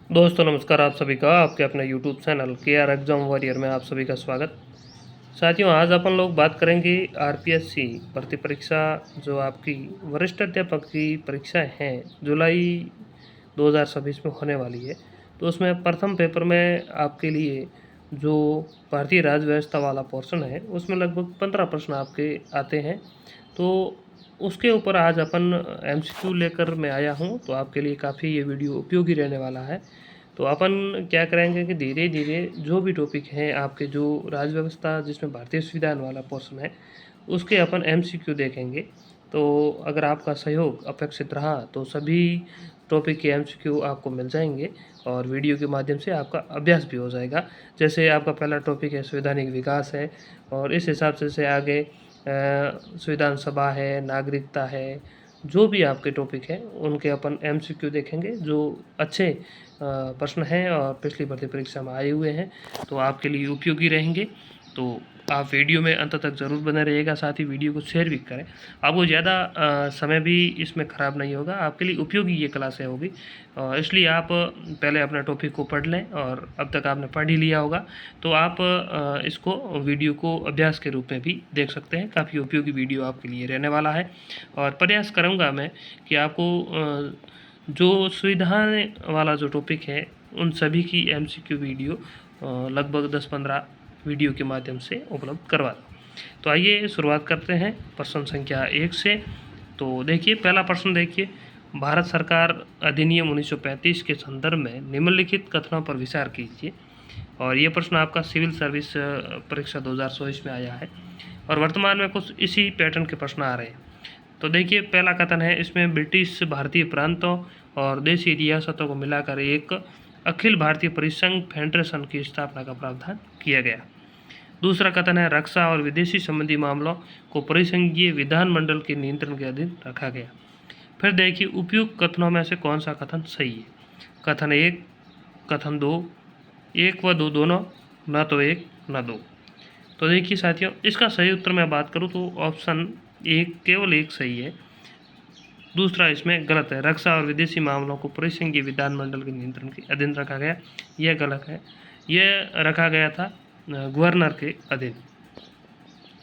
दोस्तों नमस्कार, आप सभी का आपके अपने यूट्यूब चैनल के आर एग्जाम वॉरियर में आप सभी का स्वागत। साथियों, आज अपन लोग बात करेंगे आरपीएससी भर्ती परीक्षा, जो आपकी वरिष्ठ अध्यापक की परीक्षाएं हैं जुलाई 2026 में होने वाली है। तो उसमें प्रथम पेपर में आपके लिए जो भारतीय राज्य व्यवस्था वाला पोर्शन है उसमें लगभग 15 प्रश्न आपके आते हैं। तो उसके ऊपर आज अपन एमसीक्यू लेकर मैं आया हूँ, तो आपके लिए काफ़ी ये वीडियो उपयोगी रहने वाला है। तो अपन क्या करेंगे कि धीरे धीरे जो भी टॉपिक हैं आपके, जो राज्य व्यवस्था जिसमें भारतीय संविधान वाला पोर्शन है, उसके अपन एमसीक्यू देखेंगे। तो अगर आपका सहयोग अपेक्षित रहा तो सभी टॉपिक के एमसीक्यू आपको मिल जाएंगे और वीडियो के माध्यम से आपका अभ्यास भी हो जाएगा। जैसे आपका पहला टॉपिक है संवैधानिक विकास है, और इस हिसाब से आगे संविधान सभा है, नागरिकता है, जो भी आपके टॉपिक हैं उनके अपन एमसीक्यू देखेंगे जो अच्छे प्रश्न हैं और पिछली भर्ती परीक्षा में आए हुए हैं, तो आपके लिए उपयोगी रहेंगे। तो आप वीडियो में अंत तक ज़रूर बने रहिएगा, साथ ही वीडियो को शेयर भी करें। आपको ज़्यादा समय भी इसमें ख़राब नहीं होगा, आपके लिए उपयोगी ये क्लासें होगी। इसलिए आप पहले अपने टॉपिक को पढ़ लें, और अब तक आपने पढ़ ही लिया होगा तो आप इसको वीडियो को अभ्यास के रूप में भी देख सकते हैं। काफ़ी उपयोगी वीडियो आपके लिए रहने वाला है, और प्रयास करूँगा मैं कि आपको जो सुविधाएं वाला जो टॉपिक है उन सभी की एमसीक्यू वीडियो लगभग 10-15 वीडियो के माध्यम से उपलब्ध करवा दूँ। तो आइए शुरुआत करते हैं प्रश्न संख्या 1 से। तो देखिए, पहला प्रश्न देखिए, भारत सरकार अधिनियम 1935 के संदर्भ में निम्नलिखित कथनों पर विचार कीजिए। और ये प्रश्न आपका सिविल सर्विस परीक्षा 2024 में आया है, और वर्तमान में कुछ इसी पैटर्न के प्रश्न आ रहे हैं। तो देखिए, पहला कथन है, इसमें ब्रिटिश भारतीय प्रांतों और देशी रियासतों को मिलाकर एक अखिल भारतीय परिसंघ फेडरेशन की स्थापना का प्रावधान किया गया। दूसरा कथन है, रक्षा और विदेशी संबंधी मामलों को परिसंघीय विधानमंडल के नियंत्रण के अधीन रखा गया। फिर देखिए, उपयुक्त कथनों में से कौन सा कथन सही है। कथन 1, कथन 2, 1 व 2 दोनों, न तो 1 न 2। तो देखिए साथियों, इसका सही उत्तर मैं बात करूँ तो ऑप्शन 1 केवल 1 सही है। दूसरा इसमें गलत है, रक्षा और विदेशी मामलों को परिसंघीय विधानमंडल के नियंत्रण के अधीन रखा गया, यह गलत है। यह रखा गया था गवर्नर के अधीन।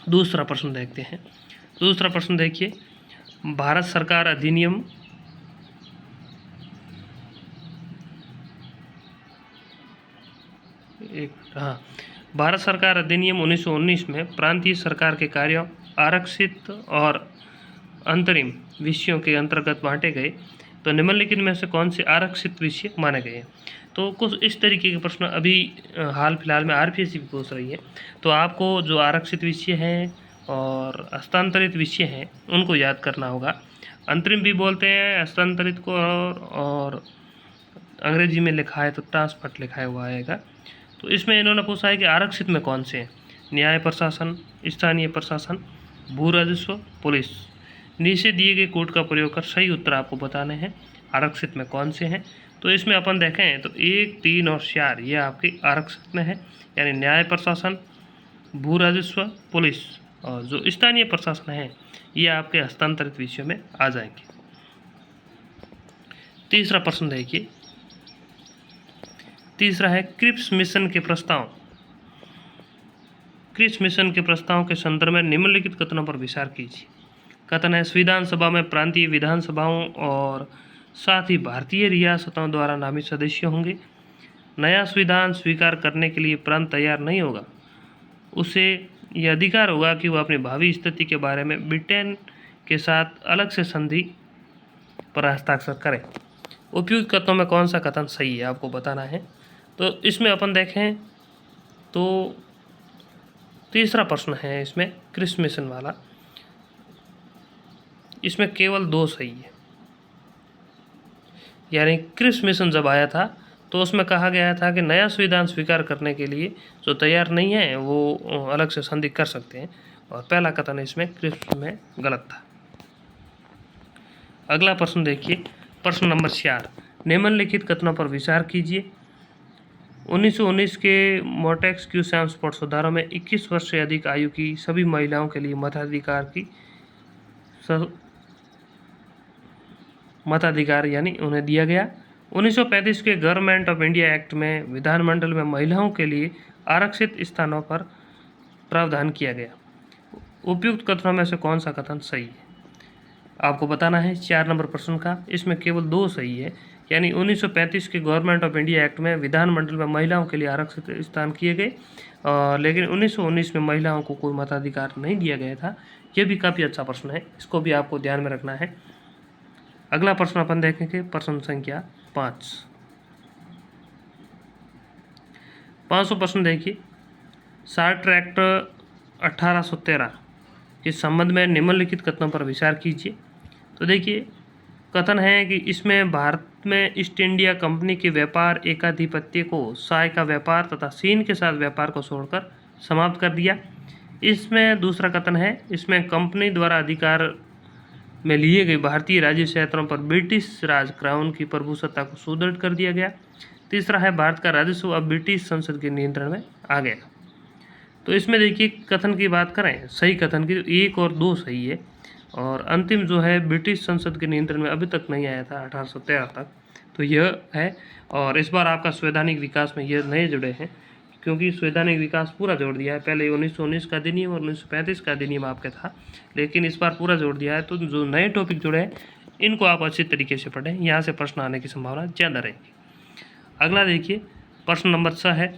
दूसरा प्रश्न देखते हैं। दूसरा प्रश्न देखिए, भारत सरकार अधिनियम भारत सरकार अधिनियम 1919 में प्रांतीय सरकार के कार्यों आरक्षित और अंतरिम विषयों के अंतर्गत बांटे गए। तो निम्नलिखित में से कौन से आरक्षित विषय माने गए हैं। तो कुछ इस तरीके के प्रश्न अभी हाल फिलहाल में आरपीएससी भी पूछ रही है। तो आपको जो आरक्षित विषय हैं और हस्तांतरित विषय हैं उनको याद करना होगा। अंतरिम भी बोलते हैं हस्तांतरित को, और अंग्रेजी में लिखा है तो ट्रांसफर लिखा हुआ आएगा। तो इसमें इन्होंने पूछा है कि आरक्षित में कौन से हैं। न्याय प्रशासन, स्थानीय प्रशासन, भू राजस्व, पुलिस। नीचे दिए गए कोड का प्रयोग कर सही उत्तर आपको बताने हैं आरक्षित में कौन से हैं। तो इसमें अपन देखें तो 1, 3 और 4 ये आपके आरक्षित में है, यानी न्याय प्रशासन, भू राजस्व, पुलिस और जो स्थानीय प्रशासन है ये आपके हस्तांतरित विषयों में आ जाएंगे। तीसरा प्रश्न देखिए, तीसरा है क्रिप्स मिशन के प्रस्ताव। क्रिप्स मिशन के प्रस्ताव के संदर्भ में निम्नलिखित कथनों पर विचार कीजिए। कथन है, संविधान सभा में प्रांतीय विधानसभाओं और साथ ही भारतीय रियासतों द्वारा नामित सदस्य होंगे। नया संविधान स्वीकार करने के लिए प्रांत तैयार नहीं होगा, उसे यह अधिकार होगा कि वह अपनी भावी स्थिति के बारे में ब्रिटेन के साथ अलग से संधि पर हस्ताक्षर करें। उपयुक्त कथनों में कौन सा कथन सही है आपको बताना है। तो इसमें अपन देखें तो तीसरा प्रश्न है इसमें क्रिप्स मिशन वाला, इसमें केवल 2 सही है। यानी क्रिप्स मिशन जब आया था तो उसमें कहा गया था कि नया संविधान स्वीकार करने के लिए जो तैयार नहीं है वो अलग से संधि कर सकते हैं, और पहला कथन इसमें क्रिप्स में गलत था। अगला प्रश्न देखिए, प्रश्न नंबर 4, निम्नलिखित कथनों पर विचार कीजिए। 1919 के मोंटेस्क्यू सैम्सफोर्ड सुधारों में 21 वर्ष से अधिक आयु की सभी महिलाओं के लिए मताधिकार यानी उन्हें दिया गया। 1935 के गवर्नमेंट ऑफ इंडिया एक्ट में विधानमंडल में महिलाओं के लिए आरक्षित स्थानों पर प्रावधान किया गया। उपयुक्त कथनों में से कौन सा कथन सही है? आपको बताना है 4 नंबर प्रश्न का, इसमें केवल 2 सही है। यानी 1935 के गवर्नमेंट ऑफ इंडिया एक्ट में विधानमंडल में महिलाओं के लिए आरक्षित स्थान किए गए, लेकिन 1919 में महिलाओं को कोई मताधिकार नहीं दिया गया था। ये भी काफ़ी अच्छा प्रश्न है, इसको भी आपको ध्यान में रखना है। अगला प्रश्न अपन देखेंगे, प्रश्न संख्या 5। 500 प्रश्न देखिए। सार्टर एक्ट 1813 के संबंध में निम्नलिखित कथनों पर विचार कीजिए। तो देखिए, कथन है कि इसमें भारत में ईस्ट इंडिया कंपनी के व्यापार एकाधिपत्य को साय का व्यापार तथा चीन के साथ व्यापार को छोड़कर समाप्त कर दिया। इसमें दूसरा कथन है, इसमें कंपनी द्वारा अधिकार में लिए गए भारतीय राज्य क्षेत्रों पर ब्रिटिश राज क्राउन की प्रभुसत्ता को सुदृढ़ कर दिया गया। तीसरा है, भारत का राजस्व अब ब्रिटिश संसद के नियंत्रण में आ गया। तो इसमें देखिए, कथन की बात करें, सही कथन की 1 और 2 सही है, और अंतिम जो है ब्रिटिश संसद के नियंत्रण में अभी तक नहीं आया था 1813 तक, तो यह है। और इस बार आपका संवैधानिक विकास में ये नए जुड़े हैं, क्योंकि संवैधानिक विकास पूरा जोड़ दिया है। पहले 1919 का अधिनियम और 1935 का अधिनियम आपके था, लेकिन इस बार पूरा जोड़ दिया है। तो जो नए टॉपिक जुड़े हैं इनको आप अच्छी तरीके से पढ़ें, यहाँ से प्रश्न आने की संभावना ज़्यादा रहेगी। अगला देखिए, प्रश्न नंबर 6 है,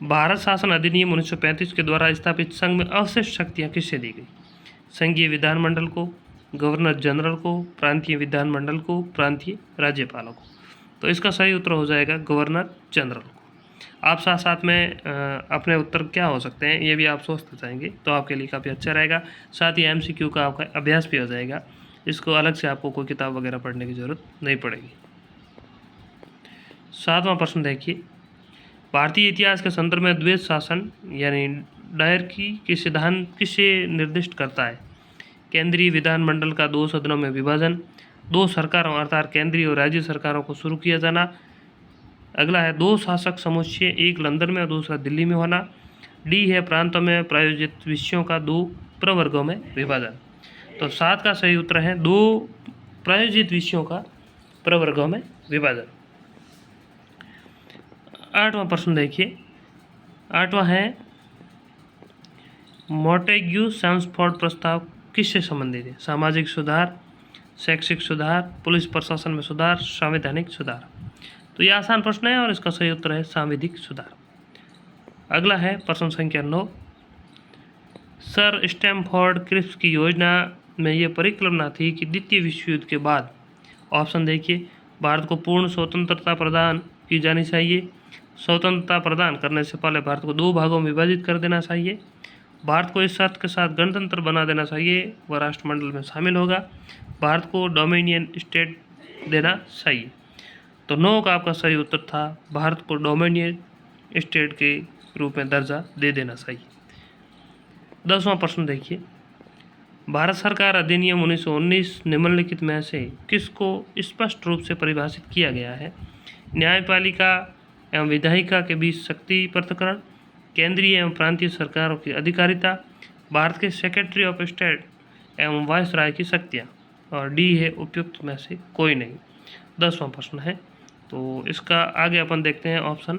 भारत शासन अधिनियम 1935 के द्वारा स्थापित संघ में अवशिष्ट शक्तियाँ किससे दी गई? संघीय विधानमंडल को, गवर्नर जनरल को, प्रांतीय विधानमंडल को, प्रांतीय राज्यपालों को। तो इसका सही उत्तर हो जाएगा गवर्नर जनरल को। आप साथ साथ में अपने उत्तर क्या हो सकते हैं ये भी आप सोचते जाएंगे, तो आपके लिए काफ़ी अच्छा रहेगा। साथ ही MCQ का आपका अभ्यास भी हो जाएगा, इसको अलग से आपको कोई किताब वगैरह पढ़ने की ज़रूरत नहीं पड़ेगी। 7वां प्रश्न देखिए, भारतीय इतिहास के संदर्भ में द्वैध शासन यानी डायरकी के सिद्धांत किसे निर्दिष्ट करता है? केंद्रीय विधानमंडल का 2 सदनों में विभाजन, 2 सरकारों अर्थात केंद्रीय और राज्य सरकारों को शुरू किया जाना। अगला है 2 शासक समुच्चय, एक लंदन में और दूसरा दिल्ली में होना। डी है प्रांतों में प्रायोजित विषयों का 2 प्रवर्गों में विभाजन। तो 7 का सही उत्तर है 2 प्रायोजित विषयों का प्रवर्गों में विभाजन। 8वां प्रश्न देखिए, 8वां है, मोंटेग्यू सेम्सफोर्ड प्रस्ताव किससे संबंधित है? सामाजिक सुधार, शैक्षिक सुधार, पुलिस प्रशासन में सुधार, संवैधानिक सुधार। तो ये आसान प्रश्न है और इसका सही उत्तर है सांविधिक सुधार। अगला है प्रश्न संख्या 9, सर स्टैमफोर्ड क्रिप्स की योजना में ये परिकल्पना थी कि द्वितीय विश्व युद्ध के बाद, ऑप्शन देखिए, भारत को पूर्ण स्वतंत्रता प्रदान की जानी चाहिए, स्वतंत्रता प्रदान करने से पहले भारत को 2 भागों में विभाजित कर देना चाहिए, भारत को इस शर्त के साथ गणतंत्र बना देना चाहिए, वह राष्ट्रमंडल में शामिल होगा, भारत को डोमिनियन स्टेट देना चाहिए। तो 9 का आपका सही उत्तर था भारत को डोमिनियन स्टेट के रूप में दर्जा दे देना चाहिए। 10वां प्रश्न देखिए, भारत सरकार अधिनियम 1919 निम्नलिखित में से किसको स्पष्ट रूप से परिभाषित किया गया है? न्यायपालिका एवं विधायिका के बीच शक्ति पृथक्करण, केंद्रीय एवं प्रांतीय सरकारों की अधिकारिता, भारत के सेक्रेटरी ऑफ स्टेट एवं वायसराय की शक्तियाँ, और डी है उपयुक्त में से कोई नहीं। 10वां प्रश्न है, तो इसका आगे अपन देखते हैं ऑप्शन।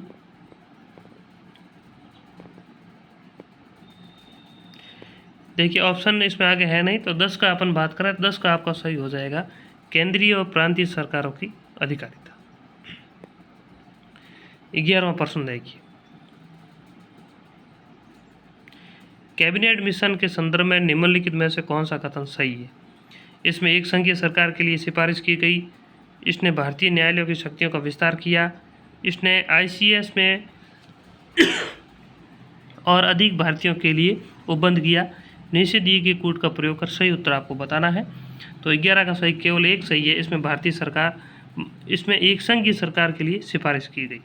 देखिए, ऑप्शन इसमें आगे है नहीं, तो 10 का अपन बात करें, 10 का आपका सही हो जाएगा केंद्रीय और प्रांतीय सरकारों की अधिकारिता। 11वां प्रश्न देखिए, कैबिनेट मिशन के संदर्भ में निम्नलिखित में से कौन सा कथन सही है? इसमें एक संघीय सरकार के लिए सिफारिश की गई, इसने भारतीय न्यायालयों की शक्तियों का विस्तार किया, इसने ICS में और अधिक भारतीयों के लिए उपबंध किया, निषेध की कूट का प्रयोग कर। सही उत्तर आपको बताना है। तो 11 का सही केवल एक सही है, इसमें भारतीय सरकार, इसमें एक संघीय सरकार के लिए सिफारिश की गई।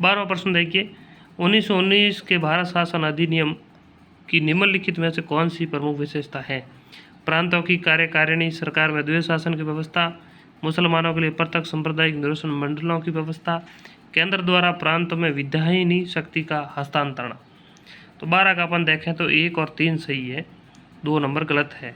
12वां प्रश्न देखिए, 1919 के भारत शासन अधिनियम की निम्नलिखित में से कौन सी प्रमुख विशेषता है? प्रांतों की कार्यकारिणी, सरकार में द्वैध शासन की व्यवस्था, मुसलमानों के लिए पृथक सांप्रदायिक निरसन मंडलों की व्यवस्था, केंद्र द्वारा प्रांतों में विधायिनी शक्ति का हस्तांतरण। तो 12 का अपन देखें तो 1 और 3 सही है, 2 नंबर गलत है।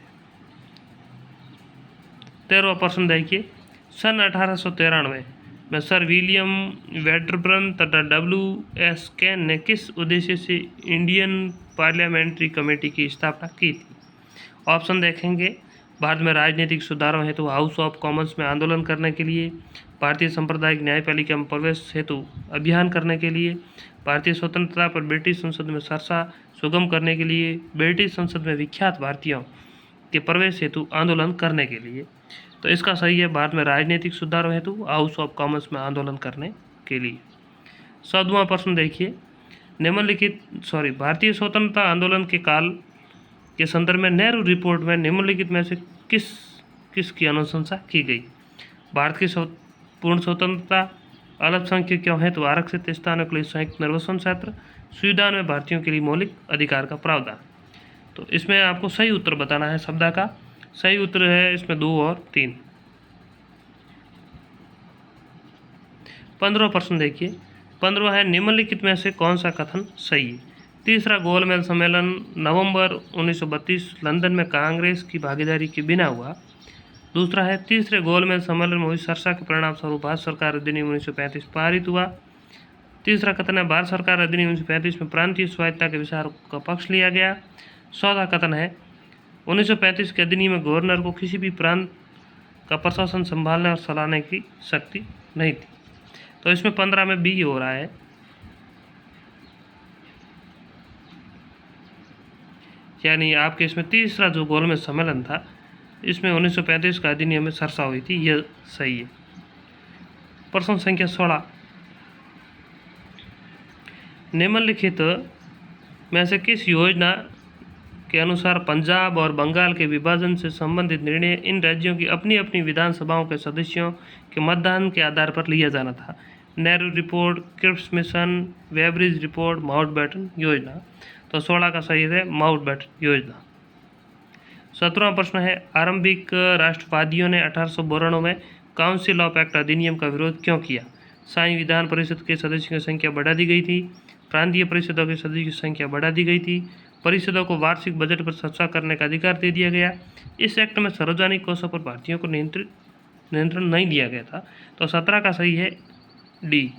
13वां प्रश्न देखिए, सन 1893 में सर विलियम वेडरबर्न तथा W.S. कैन ने किस उद्देश्य से इंडियन पार्लियामेंट्री कमेटी की स्थापना की थी? ऑप्शन देखेंगे। भारत में राजनीतिक सुधारों हेतु हाउस ऑफ कॉमन्स में आंदोलन करने के लिए, भारतीय सांप्रदायिक न्यायपालिका में प्रवेश हेतु अभियान करने के लिए, भारतीय स्वतंत्रता पर ब्रिटिश संसद में चर्चा सुगम करने के लिए, ब्रिटिश संसद में विख्यात भारतीयों के प्रवेश हेतु आंदोलन करने के लिए। तो इसका सही है भारत में राजनीतिक सुधारों हेतु हाउस ऑफ कॉमन्स में आंदोलन करने के लिए। 7वां प्रश्न देखिए, भारतीय स्वतंत्रता आंदोलन के काल के संदर्भ में नेहरू रिपोर्ट में निम्नलिखित में से किसकी अनुशंसा की गई? भारत की पूर्ण स्वतंत्रता, अल्पसंख्यकों हेतु आरक्षित स्थानों के लिए संयुक्त निर्वाचन क्षेत्र, संविधान में भारतीयों के लिए मौलिक अधिकार का प्रावधान। तो इसमें आपको सही उत्तर बताना है। शब्द का सही उत्तर है इसमें 2 और 3। 15वां प्रश्न देखिए, 15वां है निम्नलिखित में से कौन सा कथन सही है? तीसरा गोलमेज सम्मेलन नवंबर 1932 लंदन में कांग्रेस की भागीदारी के बिना हुआ। दूसरा है तीसरे गोलमेज सम्मेलन में हुई चर्चा के परिणाम स्वरूप भारत सरकार अधिनियम 1935 पारित हुआ। तीसरा कथन है भारत सरकार अधिनियम 1935 में प्रांतीय स्वायत्तता के विचार का पक्ष लिया गया। चौथा कथन है 1935 के अधिनियम में गवर्नर को किसी भी प्रांत का प्रशासन संभालने और चलाने की शक्ति नहीं थी। तो इसमें 15 में बी हो रहा है। यानी आपके इसमें तीसरा जो गोलमेज सम्मेलन था इसमें 1935 का अधिनियम में चर्चा हुई थी, यह सही है। प्रश्न संख्या 16, निम्नलिखित में से किस योजना के अनुसार पंजाब और बंगाल के विभाजन से संबंधित निर्णय इन राज्यों की अपनी अपनी विधानसभाओं के सदस्यों के मतदान के आधार पर लिया जाना था? नेहरू रिपोर्ट, क्रिप्स मिशन, वेब्रिज रिपोर्ट, माउंटबेटन योजना। तो 16 का सही है माउंटबेटन योजना। 17वां प्रश्न है आरंभिक राष्ट्रवादियों ने 1892 में काउंसिल ऑफ एक्ट अधिनियम का विरोध क्यों किया? संघ विधान परिषद के सदस्यों की संख्या बढ़ा दी गई थी, प्रांतीय परिषदों के सदस्यों की संख्या बढ़ा दी गई थी, परिषदों को वार्षिक बजट पर चर्चा करने का अधिकार दे दिया गया। इस एक्ट में सार्वजनिक कोषों पर भारतीयों को नियंत्रण नहीं दिया गया था। तो 17 का सही है डी।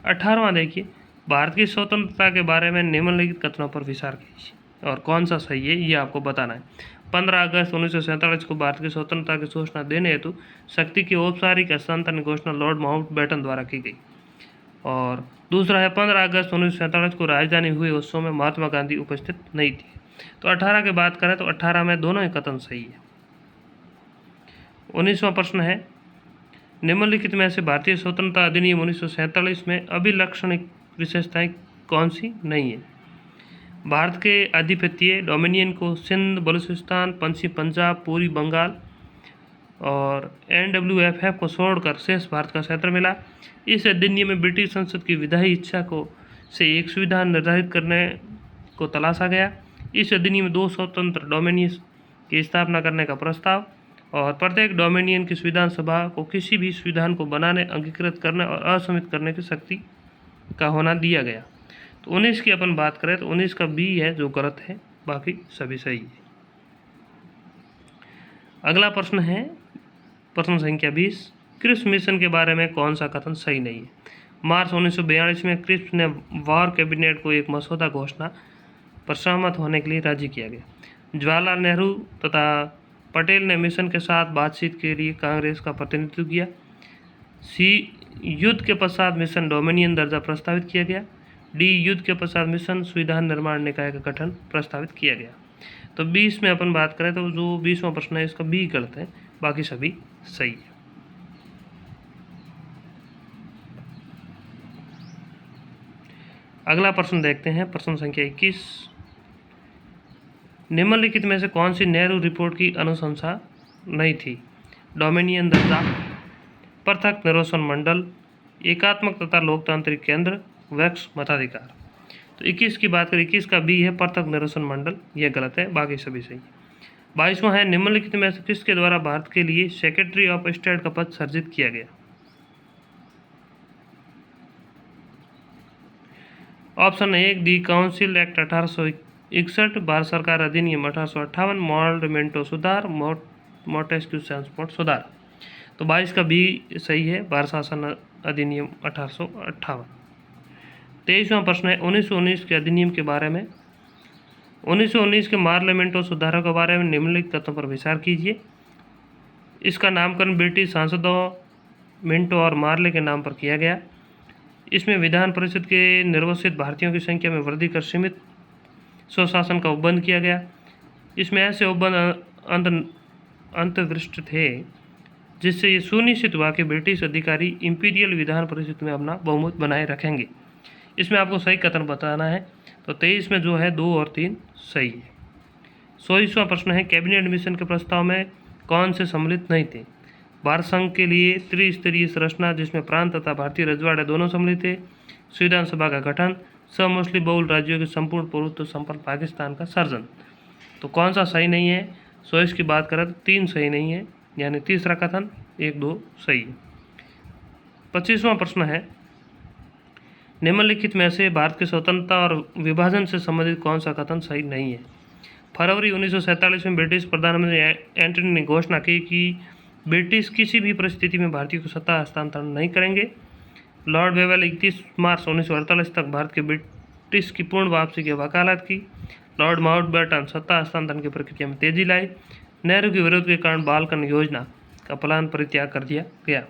18वां देखिए, भारत की स्वतंत्रता के बारे में निम्नलिखित कथनों पर विचार कीजिए और कौन सा सही है ये आपको बताना है। 15 अगस्त 1947 को भारत की स्वतंत्रता की घोषणा देने हेतु शक्ति की औपचारिक हस्तांतरण घोषणा लॉर्ड माउंटबेटन द्वारा की गई। और दूसरा है 15 अगस्त 1947 को राजधानी हुए उत्सव में महात्मा गांधी उपस्थित नहीं थे। तो 18 की बात करें तो 18 में दोनों ही कथन सही है। 19वां प्रश्न है निम्नलिखित में से भारतीय स्वतंत्रता अधिनियम 1947 में अभिलक्षणिक विशेषताएं कौन सी नहीं है? भारत के आधिपत्य डोमिनियन को सिंध, बलूचिस्तान, पश्चिम पंजाब, पूर्वी बंगाल और NWFF को छोड़कर शेष भारत का क्षेत्र मिला। इस अधिनियम में ब्रिटिश संसद की विधायी इच्छा को से एक संविधान निर्धारित करने को तलाशा गया। इस अधिनियम में 2 स्वतंत्र डोमिनियन की स्थापना करने का प्रस्ताव और प्रत्येक डोमिनियन की संविधान सभा को किसी भी संविधान को बनाने, अंगीकृत करने और असम्मित करने की शक्ति का होना दिया गया। तो 19 की अपन बात करें तो 19 का बी है जो गलत है, बाकी सभी सही है। अगला प्रश्न है प्रश्न संख्या 20, क्रिप्स मिशन के बारे में कौन सा कथन सही नहीं है? मार्च 1942 में क्रिप्स ने वॉर कैबिनेट को एक मसौदा घोषणा पर सहमत होने के लिए राजी किया गया। जवाहरलाल नेहरू तथा पटेल ने मिशन के साथ बातचीत के लिए कांग्रेस का प्रतिनिधित्व किया। सी, युद्ध के पश्चात मिशन डोमिनियन दर्जा प्रस्तावित किया गया। डी, युद्ध के पश्चात मिशन संविधान निर्माण निकाय का गठन प्रस्तावित किया गया। तो 20 में अपन बात करें तो जो 20वां प्रश्न है इसका बी गलत है, बाकी सभी सही है। अगला प्रश्न देखते हैं प्रश्न संख्या 21, निम्नलिखित में से कौन सी नेहरू रिपोर्ट की अनुशंसा नहीं थी? डोमिनियन दर्जा, पृथक निर्वाचन मंडल, एकात्मक तथा लोकतांत्रिक केंद्र, वैक्स मताधिकार। तो 21 की बात करें, 21 का बी है पृथक निर्वाचन मंडल, यह गलत है, बाकी सभी सही। 22वां है निम्नलिखित में से किसके द्वारा भारत के लिए सेक्रेटरी ऑफ स्टेट का पद सृजित किया गया? ऑप्शन 1 दी काउंसिल एक्ट 1861, भारत सरकार अधिनियम 1858, मॉडल मिंटो सुधार, मोटेस्क्यू ट्रांसपोर्ट सुधार। तो 22 का बी सही है, भारत शासन अधिनियम 1858। 23वां प्रश्न है 1919 के अधिनियम के बारे में। 1919 के पार्लियामेंट और सुधारों के बारे में निम्नलिखित तथ्यों पर विचार कीजिए। इसका नामकरण ब्रिटिश सांसदों मिंटो और मार्ले के नाम पर किया गया। इसमें विधान परिषद के निर्वासित भारतीयों की संख्या में वृद्धि कर सीमित स्वशासन का उपबंध किया गया। इसमें ऐसे उपबंध अंतर्दृष्ट थे जिससे ये सुनिश्चित हुआ कि ब्रिटिश अधिकारी इंपीरियल विधान परिषद में अपना बहुमत बनाए रखेंगे। इसमें आपको सही कथन बताना है, तो 23 में जो है 2 और 3 सही है। 24वां प्रश्न है कैबिनेट मिशन के प्रस्ताव में कौन से सम्मिलित नहीं थे। भारत संघ के लिए त्रिस्तरीय संरचना जिसमें प्रांत तथा भारतीय रजवाड़े दोनों सम्मिलित थे, संविधान सभा का गठन, सममुस्लिम बहुल राज्यों के संपूर्ण प्रभुत्व संपन्न पाकिस्तान का सर्जन। तो कौन सा सही नहीं है। 24 की बात करें तो 3 सही नहीं है, यानी तीसरा कथन 1, 2 सही है। 25वां प्रश्न है निम्नलिखित में से भारत की स्वतंत्रता और विभाजन से संबंधित कौन सा कथन सही नहीं है। फरवरी 1947 में ब्रिटिश प्रधानमंत्री एंटनी ने घोषणा की कि ब्रिटिश किसी भी परिस्थिति में भारतीयों को सत्ता हस्तांतरण नहीं करेंगे। लॉर्ड वेवेल 31 मार्च 1948 तक भारत के ब्रिटिश की पूर्ण वापसी की वकालत की। लॉर्ड माउंटबेटन सत्ता हस्तांतरण की प्रक्रिया में तेजी लाई। नेहरू के विरोध के कारण बालकन योजना का प्लान परित्याग कर दिया गया।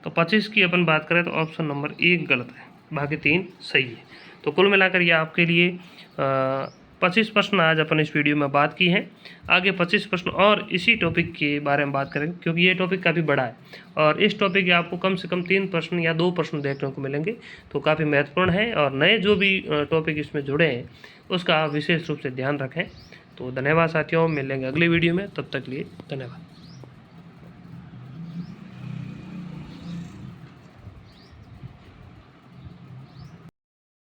तो 25 की अपन बात करें तो ऑप्शन नंबर 1 गलत है, बाकी 3 सही है। तो कुल मिलाकर ये आपके लिए 25 प्रश्न आज अपन इस वीडियो में बात की हैं। आगे 25 प्रश्न और इसी टॉपिक के बारे में बात करेंगे, क्योंकि ये टॉपिक काफ़ी बड़ा है और इस टॉपिक के आपको कम से कम 3 प्रश्न या 2 प्रश्न देखने को मिलेंगे, तो काफ़ी महत्वपूर्ण है। और नए जो भी टॉपिक इसमें जुड़े हैं उसका विशेष रूप से ध्यान रखें। तो धन्यवाद साथियों, मिलेंगे अगली वीडियो में, तब तक के लिए धन्यवाद।